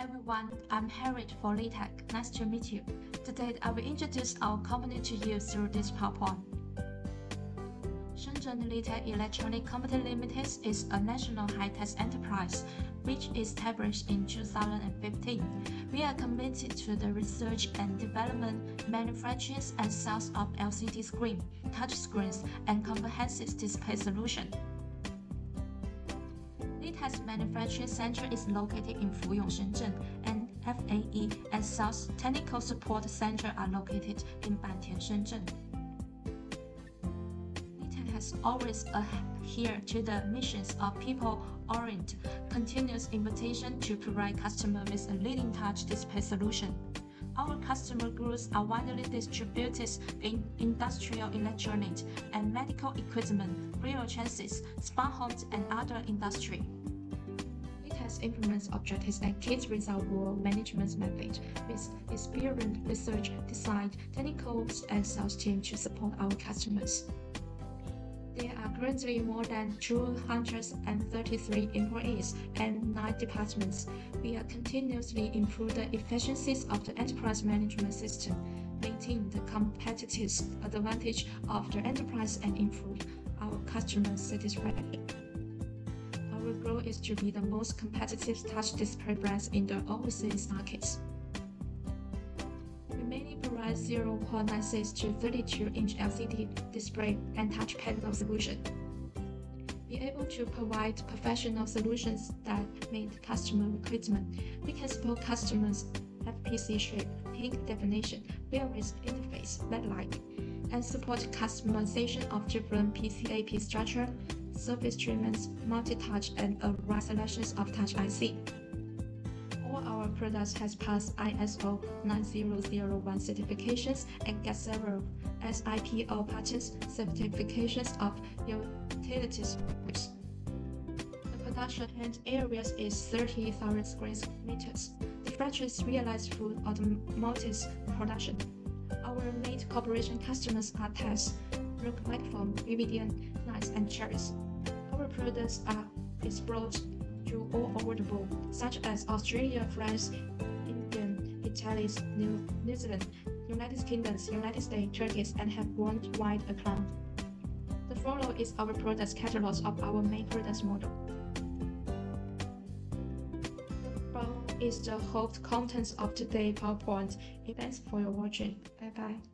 everyone, I'm Harriet for Leadtek. Nice to meet you. Today, I will introduce our company to you through this PowerPoint. Shenzhen Leadtek Electronic Company Limited is a national high-tech enterprise which established in 2015. We are committed to the research and development, manufacturing and sales of LCD screen, touch screens, and comprehensive display solutions. Leadtek's manufacturing center is located in Fuyong, Shenzhen, and FAE and Sales Technical Support Center are located in Bantian, Shenzhen. Leadtek has always adhered to the missions of people-oriented, continuous invitation to provide customers with a leading touch display solution. Our customer groups are widely distributed in industrial electronics and medical equipment, rail transit, smart homes, and other industry. Leadtek implements objectives and key reservoir management methods with experienced research, design, technical, and sales team to support our customers. There are currently more than 233 employees and 9 departments. We are continuously improving the efficiencies of the enterprise management system, maintain the competitive advantage of the enterprise, and improve our customer satisfaction. Our goal is to be the most competitive touch display brands in the overseas markets. We mainly provide 0.96 to 32-inch LCD display and touch panel solution. Be able to provide professional solutions that meet customer requirements. We can support customers FPC shape, peak definition, various interface, backlight, and support customization of different PCAP structure, surface treatments, multi-touch, and a wide selection of touch IC. All our products has passed ISO 9001 certifications and get several SIPO patents certifications of utilities. The production area is 30,000 square meters. The factory is realized through automotive production. Our main corporation customers are TES, Rook Platform, Vividian, Nice, and Cherries. Our products are exported to all over the world, such as Australia, France, India, Italy, New Zealand, United Kingdom, United States, Turkey, and have worldwide account. The follow is our product catalog of our main product model. Is the whole contents of today's PowerPoint. Thanks for your watching. Bye bye.